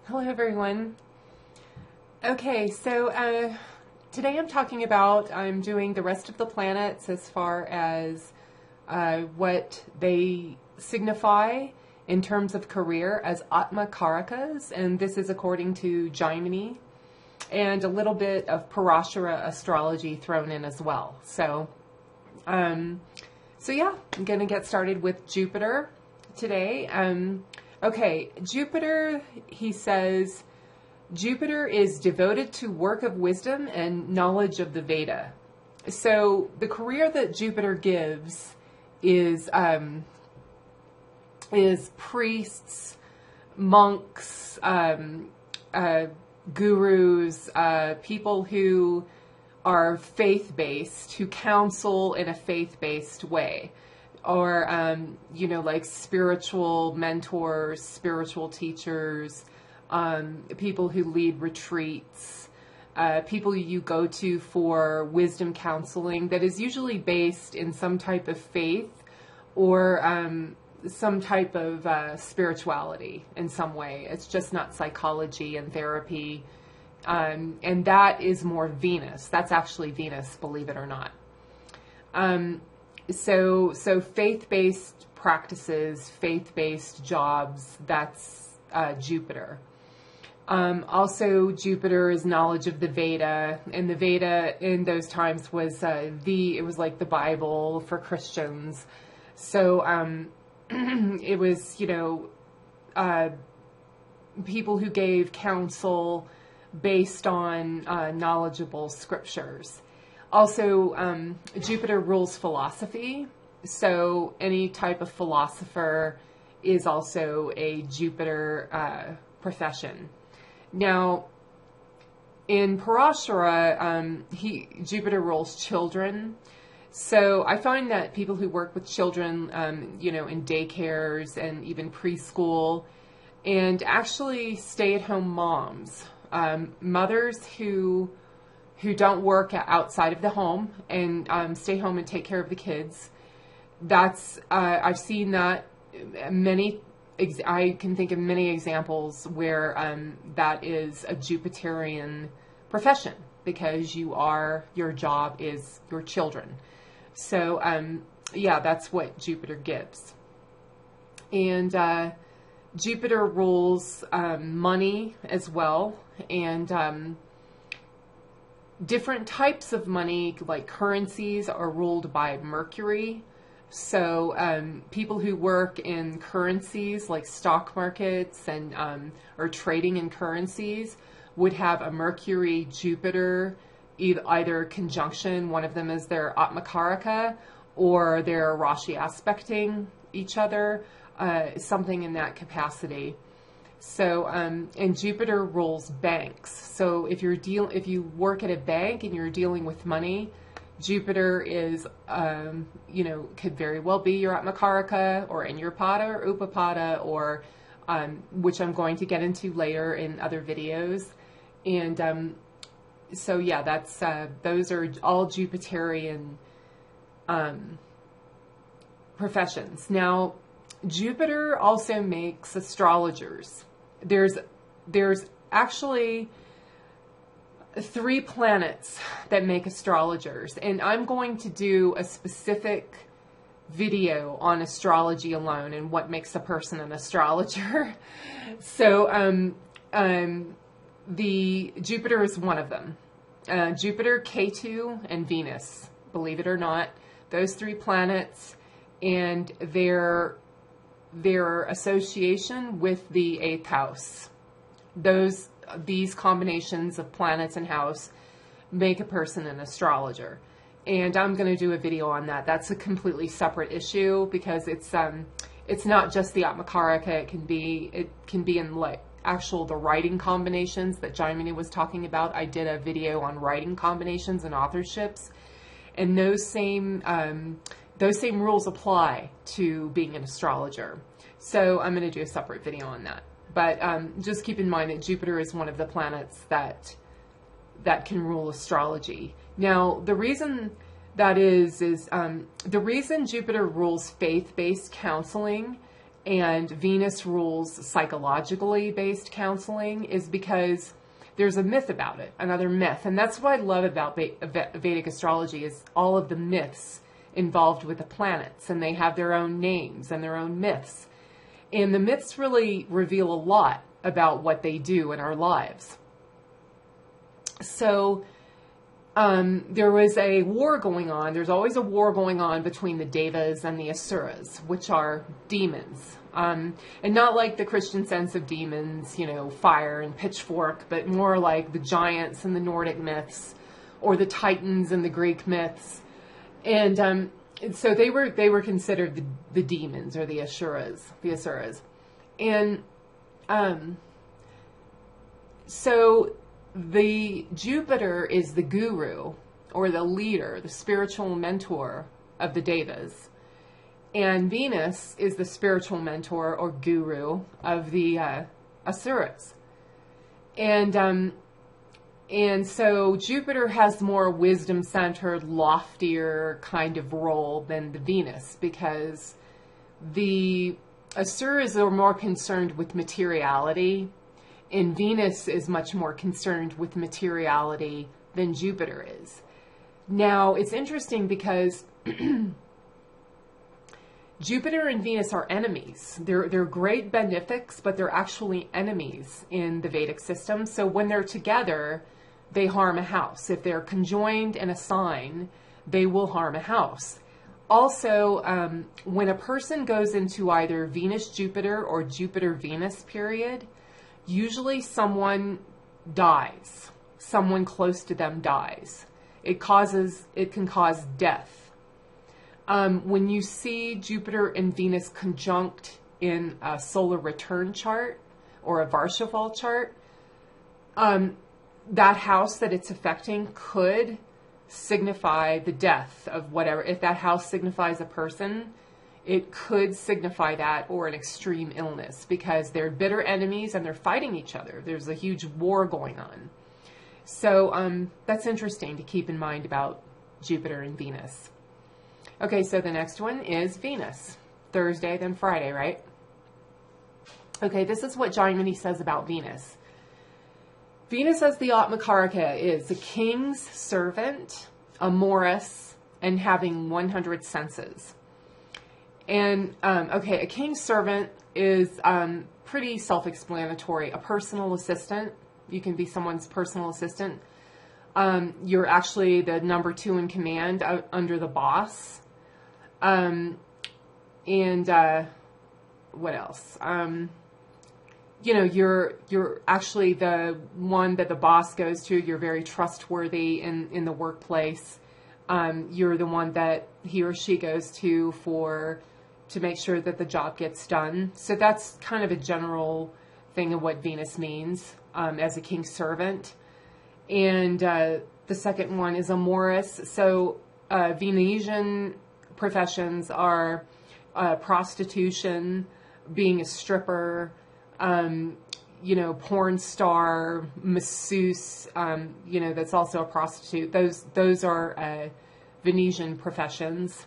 Hello everyone. Okay, so today I'm doing the rest of the planets as far as what they signify in terms of career as Atmakarakas, and this is according to Jaimini, and a little bit of Parashara astrology thrown in as well. So yeah, I'm going to get started with Jupiter today. Okay, Jupiter, he says, Jupiter is devoted to work of wisdom and knowledge of the Veda. So the career that Jupiter gives is priests, monks, gurus, people who are faith-based, who counsel in a faith-based way. Or, like spiritual mentors, spiritual teachers, people who lead retreats, people you go to for wisdom counseling that is usually based in some type of faith or some type of spirituality in some way. It's just not psychology and therapy. And that is more Venus. That's actually Venus, believe it or not. So faith-based practices, faith-based jobs, that's Jupiter. Also, Jupiter is knowledge of the Veda, and the Veda in those times was it was like the Bible for Christians. So it was, people who gave counsel based on knowledgeable scriptures. Also, Jupiter rules philosophy, so any type of philosopher is also a Jupiter profession. Now, in Parashara, Jupiter rules children, so I find that people who work with children, in daycares and even preschool, and actually stay-at-home moms, mothers who don't work outside of the home and stay home and take care of the kids. That's I've seen that I can think of many examples where that is a Jupiterian profession because your job is your children. So that's what Jupiter gives. And Jupiter rules money as well, and different types of money, like currencies, are ruled by Mercury. So people who work in currencies, like stock markets and or trading in currencies, would have a Mercury-Jupiter either conjunction. One of them is their Atmakaraka, or they're Rashi aspecting each other, something in that capacity. So, and Jupiter rules banks. So if you work at a bank and you're dealing with money, Jupiter is, could very well be your Atmakaraka or in your Pada or Upapada, or which I'm going to get into later in other videos. And that's those are all Jupiterian professions. Now, Jupiter also makes astrologers. There's actually 3 planets that make astrologers, and I'm going to do a specific video on astrology alone and what makes a person an astrologer. So the Jupiter is one of them. Jupiter, Ketu, and Venus, believe it or not, those 3 planets, and their association with the 8th house. These combinations of planets and house make a person an astrologer. And I'm going to do a video on that. That's a completely separate issue because it's not just the Atmakaraka. It can be in the writing combinations that Jaimini was talking about. I did a video on writing combinations and authorships, and those same rules apply to being an astrologer. So I'm going to do a separate video on that. But just keep in mind that Jupiter is one of the planets that can rule astrology. Now, the reason that is the reason Jupiter rules faith-based counseling and Venus rules psychologically based counseling is because there's a myth about it, another myth. And that's what I love about Vedic astrology is all of the myths involved with the planets, and they have their own names and their own myths. And the myths really reveal a lot about what they do in our lives. So there was a war going on. There's always a war going on between the Devas and the Asuras, which are demons. And not like the Christian sense of demons, you know, fire and pitchfork, but more like the giants in the Nordic myths or the Titans in the Greek myths. And so they were considered the demons or the Asuras. And so the Jupiter is the guru or the leader, the spiritual mentor of the Devas. And Venus is the spiritual mentor or guru of the Asuras. And so Jupiter has more wisdom-centered, loftier kind of role than the Venus, because the Asuras are more concerned with materiality, and Venus is much more concerned with materiality than Jupiter is. Now, it's interesting because Jupiter and Venus are enemies. They're great benefics, but they're actually enemies in the Vedic system. So when they're together, they harm a house. If they're conjoined in a sign, they will harm a house. Also, when a person goes into either Venus-Jupiter or Jupiter-Venus period, usually someone dies. Someone close to them dies. It can cause death. When you see Jupiter and Venus conjunct in a solar return chart or a Varshafal chart, that house that it's affecting could signify the death of whatever. If that house signifies a person, it could signify that, or an extreme illness, because they're bitter enemies and they're fighting each other. There's a huge war going on. So that's interesting to keep in mind about Jupiter and Venus. Okay, so the next one is Venus. Thursday, then Friday, right? Okay, this is what Jaimini says about Venus. Venus as the Atmakaraka is a king's servant, amorous, and having 100 senses. And, okay, a king's servant is pretty self-explanatory. A personal assistant. You can be someone's personal assistant. You're actually the number 2 in command under the boss. What else? You know, you're actually the one that the boss goes to. You're very trustworthy in the workplace. You're the one that he or she goes to make sure that the job gets done. So that's kind of a general thing of what Venus means as a king's servant. And the second one is amorous. So Venusian professions are prostitution, being a stripper, you know, porn star, masseuse, you know, that's also a prostitute. Those are Venusian professions.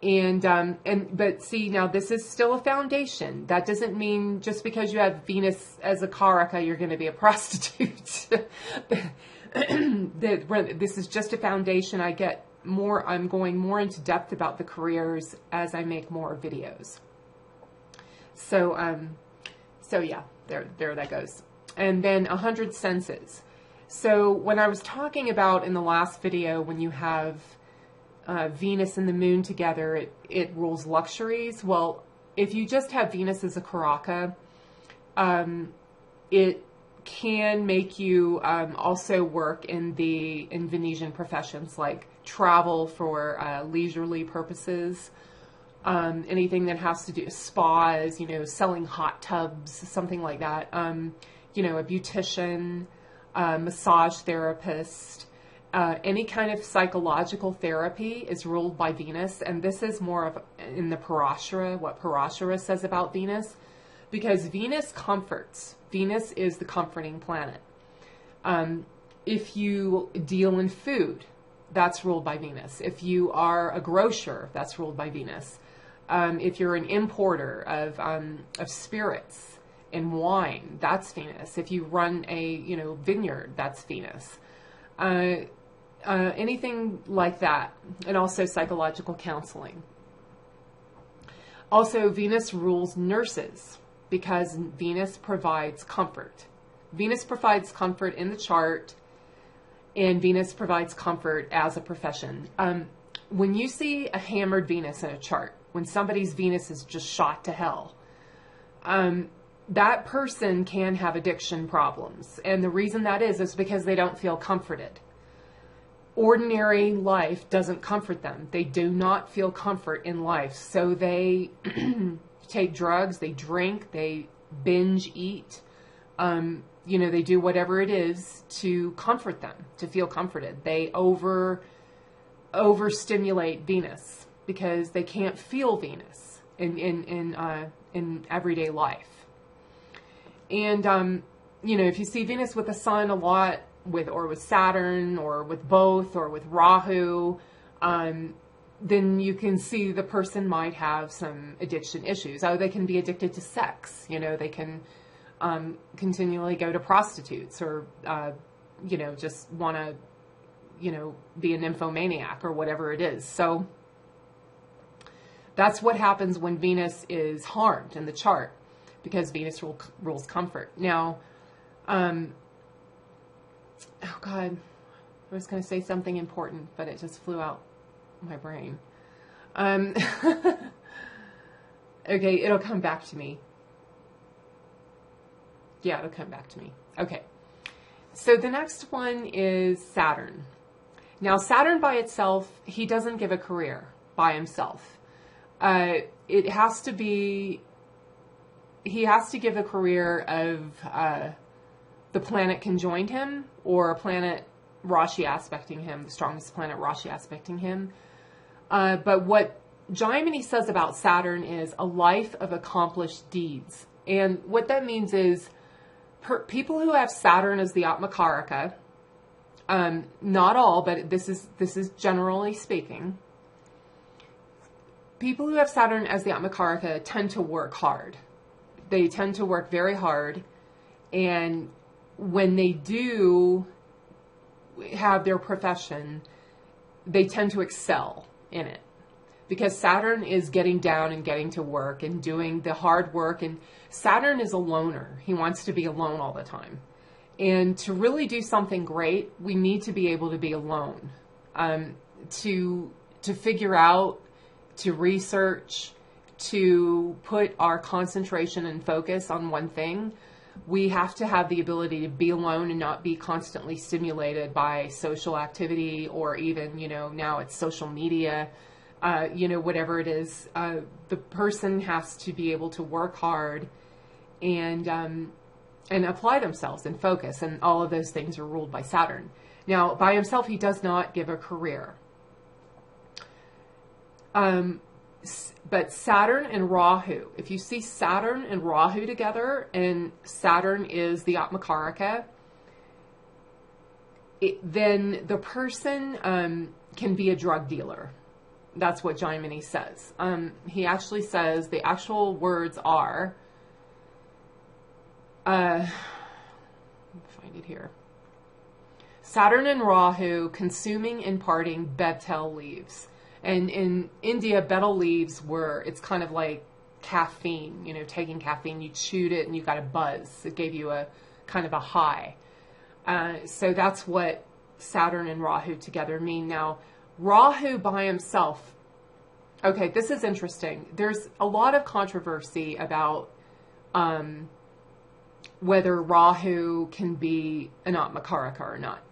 But see, now this is still a foundation. That doesn't mean just because you have Venus as a Karaka, you're going to be a prostitute. This is just a foundation. I'm going more into depth about the careers as I make more videos. So yeah, there that goes. And then 100 senses. So when I was talking about in the last video, when you have Venus and the moon together, it rules luxuries. Well, if you just have Venus as a Karaka, it can make you also work in Venusian professions, like travel for leisurely purposes, anything that has to do with spas, you know, selling hot tubs, something like that. You know, a beautician, massage therapist, any kind of psychological therapy is ruled by Venus. And this is more of in the Parashara, what Parashara says about Venus, because Venus comforts. Venus is the comforting planet. If you deal in food, that's ruled by Venus. If you are a grocer, that's ruled by Venus. If you're an importer of spirits and wine, that's Venus. If you run a vineyard, that's Venus. Anything like that, and also psychological counseling. Also, Venus rules nurses because Venus provides comfort. Venus provides comfort in the chart, and Venus provides comfort as a profession. When you see a hammered Venus in a chart, when somebody's Venus is just shot to hell, that person can have addiction problems. And the reason that is because they don't feel comforted. Ordinary life doesn't comfort them. They do not feel comfort in life. So they take drugs, they drink, they binge eat. They do whatever it is to comfort them, to feel comforted. They overstimulate Venus because they can't feel Venus in everyday life. And if you see Venus with the Sun a lot, with Saturn, or with both, or with Rahu, then you can see the person might have some addiction issues. They can be addicted to sex. They can continually go to prostitutes, or just want to be a nymphomaniac or whatever it is. So that's what happens when Venus is harmed in the chart, because Venus rules comfort. Now, oh God, I was going to say something important, but it just flew out my brain. Okay, it'll come back to me. Yeah, it'll come back to me. Okay. So the next one is Saturn. Now, Saturn by itself, he doesn't give a career by himself. He has to give a career of the planet conjoined him, or a planet Rashi aspecting him, the strongest planet Rashi aspecting him. But what Jaimini says about Saturn is a life of accomplished deeds. And what that means is people who have Saturn as the Atmakaraka, not all, but this is generally speaking, people who have Saturn as the Atmakaraka tend to work hard. They tend to work very hard, and when they do have their profession, they tend to excel in it, because Saturn is getting down and getting to work and doing the hard work. And Saturn is a loner. He wants to be alone all the time. And to really do something great, we need to be able to be alone, to figure out, to research, to put our concentration and focus on one thing. We have to have the ability to be alone and not be constantly stimulated by social activity, or even, now it's social media, whatever it is. The person has to be able to work hard and apply themselves and focus. And all of those things are ruled by Saturn. Now, by himself, he does not give a career. But Saturn and Rahu, if you see Saturn and Rahu together, and Saturn is the Atmakaraka, then the person can be a drug dealer. That's what Jaimini says. He actually says, the actual words are, let me find it here. Saturn and Rahu consuming, imparting betel leaves. And in India, betel leaves it's kind of like caffeine, taking caffeine. You chewed it and you got a buzz. It gave you a kind of a high. So that's what Saturn and Rahu together mean. Now, Rahu by himself, okay, this is interesting. There's a lot of controversy about whether Rahu can be an Atmakaraka or not.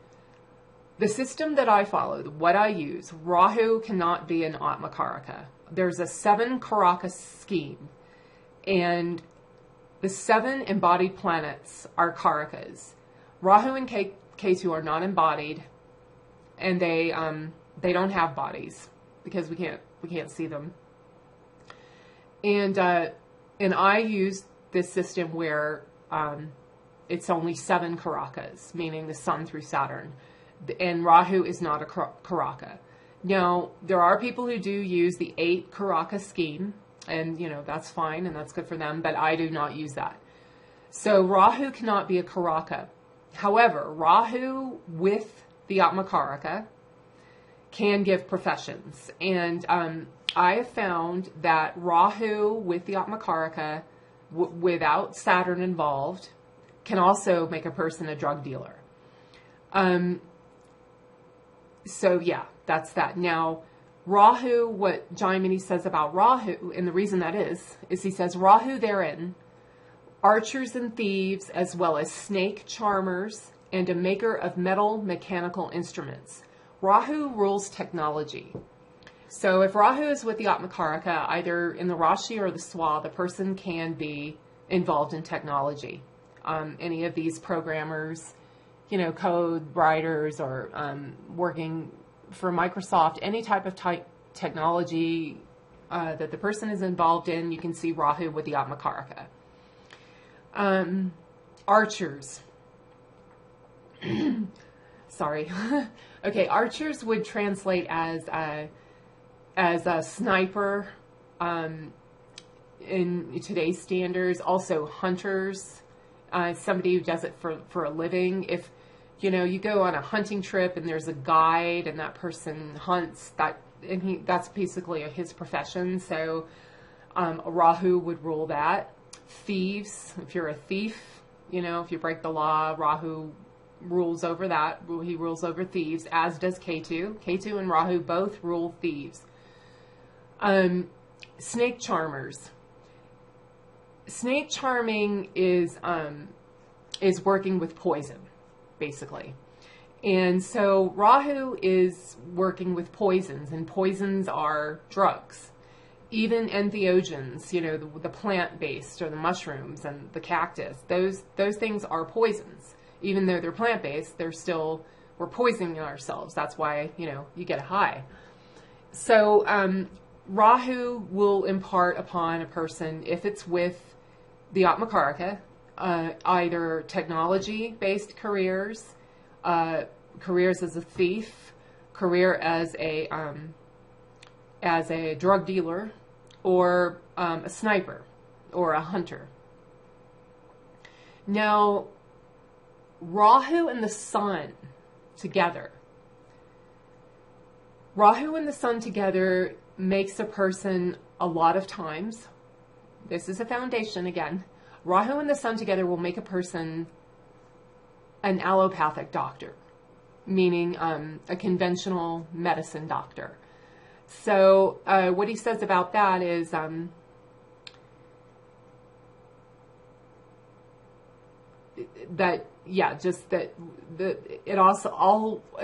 The system that I follow, what I use, Rahu cannot be an Atmakaraka. There's a 7 Karaka scheme, and the 7 embodied planets are Karakas. Rahu and Ketu are not embodied, and they don't have bodies because we can't see them. And I use this system where it's only 7 Karakas, meaning the Sun through Saturn. And Rahu is not a Karaka. Now, there are people who do use the 8 Karaka scheme, And, that's fine and that's good for them, but I do not use that. So Rahu cannot be a Karaka. However, Rahu with the Atmakaraka can give professions. And I have found that Rahu with the Atmakaraka, without Saturn involved, can also make a person a drug dealer. So yeah, that's that. Now, Rahu, what Jaimini says about Rahu, and the reason that is he says, Rahu therein, archers and thieves, as well as snake charmers, and a maker of metal mechanical instruments. Rahu rules technology. So if Rahu is with the Atmakaraka, either in the Rashi or the Swa, the person can be involved in technology. Any of these programmers, code writers, or working for Microsoft, any type of technology that the person is involved in, you can see Rahu with the Atmakaraka. Archers. Sorry. Okay, archers would translate as a sniper in today's standards. Also hunters, somebody who does it for a living. If you go on a hunting trip and there's a guide and that person hunts, that's basically his profession. So Rahu would rule that. Thieves, if you're a thief, if you break the law, Rahu rules over that. He rules over thieves, as does Ketu. Ketu and Rahu both rule thieves. Snake charmers. Snake charming is working with poison, basically. And so Rahu is working with poisons, and poisons are drugs. Even entheogens, the plant-based, or the mushrooms and the cactus, those things are poisons. Even though they're plant-based, we're poisoning ourselves. That's why, you get a high. So Rahu will impart upon a person, if it's with the Atmakaraka, either technology-based careers, careers as a thief, career as a drug dealer, or a sniper, or a hunter. Now, Rahu and the Sun together. Rahu and the Sun together makes a person, a lot of times, this is a foundation again, Rahu and the Sun together will make a person an allopathic doctor, meaning a conventional medicine doctor. So what he says about that is it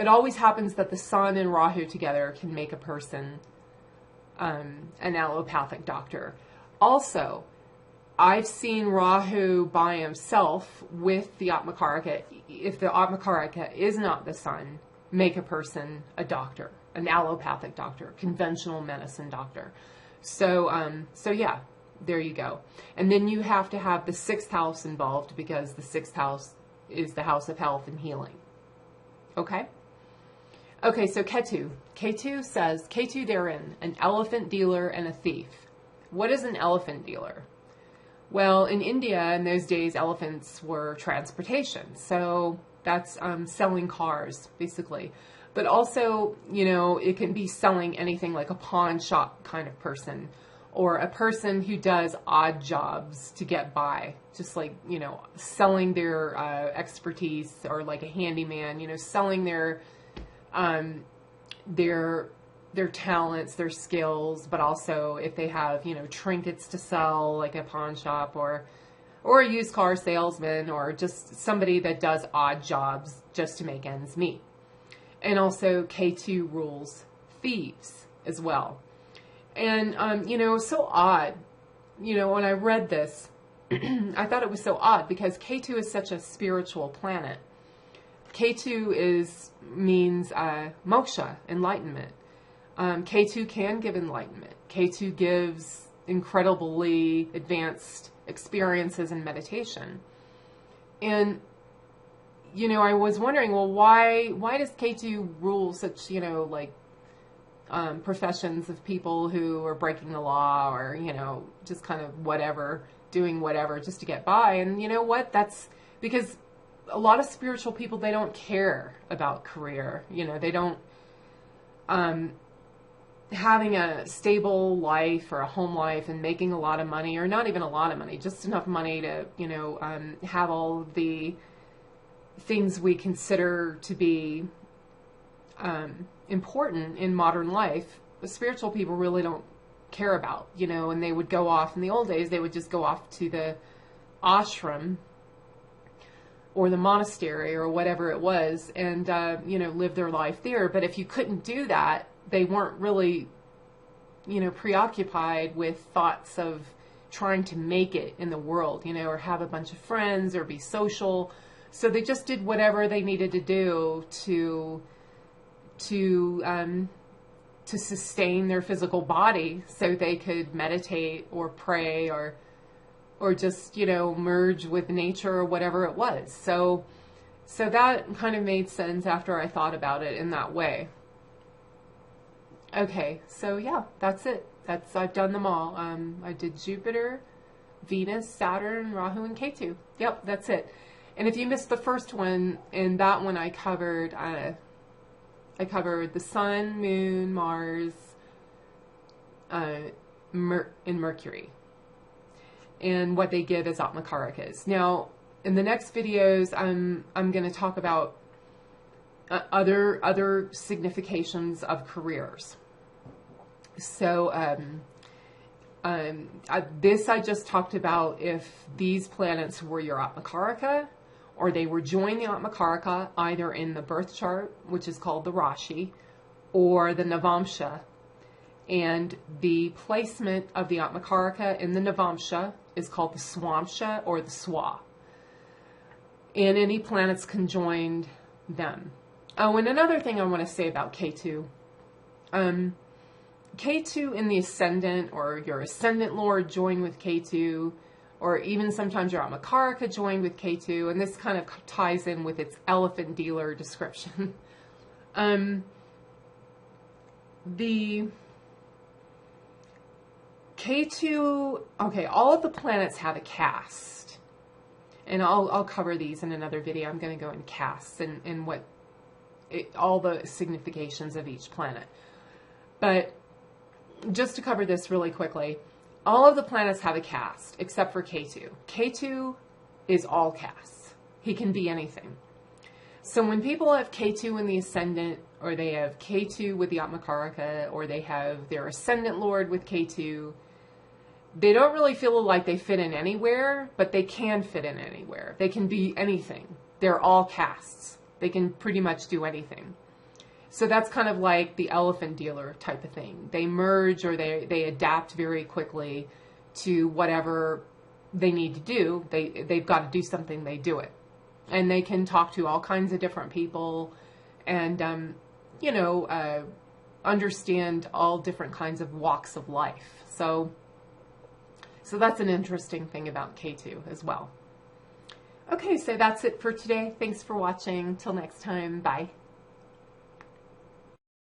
always happens that the Sun and Rahu together can make a person an allopathic doctor. Also, I've seen Rahu by himself with the Atmakaraka, if the Atmakaraka is not the Sun, make a person a doctor, an allopathic doctor, conventional medicine doctor. So yeah, there you go. And then you have to have the 6th house involved, because the 6th house is the house of health and healing. Okay? Okay, so Ketu. Ketu says, Ketu therein, an elephant dealer and a thief. What is an elephant dealer? Well, in India, in those days, elephants were transportation. So that's selling cars, basically. But also, it can be selling anything, like a pawn shop kind of person, or a person who does odd jobs to get by, just like, selling their expertise, or like a handyman, selling their talents, their skills, but also if they have, trinkets to sell, like a pawn shop, or a used car salesman, or just somebody that does odd jobs just to make ends meet. And also K2 rules thieves as well. And, so odd, when I read this, I thought it was so odd, because K2 is such a spiritual planet. K2 means moksha, enlightenment. K2 can give enlightenment. K2 gives incredibly advanced experiences in meditation. And, I was wondering, well, why does K2 rule such, professions of people who are breaking the law or, you know, just kind of whatever, doing whatever just to get by. And you know what? That's because a lot of spiritual people, they don't care about career. You know, they don't, having a stable life or a home life and making a lot of money, or not even a lot of money, just enough money to, you know, have all of the things we consider to be important in modern life, the spiritual people really don't care about, you know. And they would go off, in the old days, they would just go off to the ashram or the monastery or whatever it was and, you know, live their life there. But if you couldn't do that, they weren't really, you know, preoccupied with thoughts of trying to make it in the world, you know, or have a bunch of friends or be social. So they just did whatever they needed to do to sustain their physical body so they could meditate or pray or just, you know, merge with nature or whatever it was. So that kind of made sense after I thought about it in that way. Okay, so yeah, that's it. I've done them all. I did Jupiter, Venus, Saturn, Rahu, and Ketu. Yep, that's it. And if you missed the first one, in that one I covered the Sun, Moon, Mars, and Mercury, and what they give as Atmakarakas. Now, in the next videos, I'm going to talk about other significations of careers. So this I just talked about if these planets were your Atmakaraka, or they were joining the Atmakaraka either in the birth chart, which is called the Rashi, or the Navamsa. And the placement of the Atmakaraka in the Navamsa is called the Swamsha or the Swa. And any planets conjoined them. Oh, and another thing I want to say about Ketu. Ketu in the ascendant, or your ascendant lord joined with Ketu, or even sometimes your Atmakaraka joined with Ketu, and this kind of ties in with its elephant dealer description. The Ketu, okay, all of the planets have a cast, and I'll cover these in another video. I'm going to go in casts and what all the significations of each planet. But just to cover this really quickly, all of the planets have a cast except for Ketu. Ketu is all casts. He can be anything. So when people have Ketu in the ascendant, or they have Ketu with the Atmakaraka, or they have their ascendant lord with Ketu, they don't really feel like they fit in anywhere, but they can fit in anywhere. They can be anything. They're all casts. They can pretty much do anything. So that's kind of like the elephant dealer type of thing. They merge, or they adapt very quickly to whatever they need to do. They've got to do something, they do it. And they can talk to all kinds of different people and, you know, understand all different kinds of walks of life. So that's an interesting thing about Ketu as well. Okay, so that's it for today. Thanks for watching. Till next time, bye.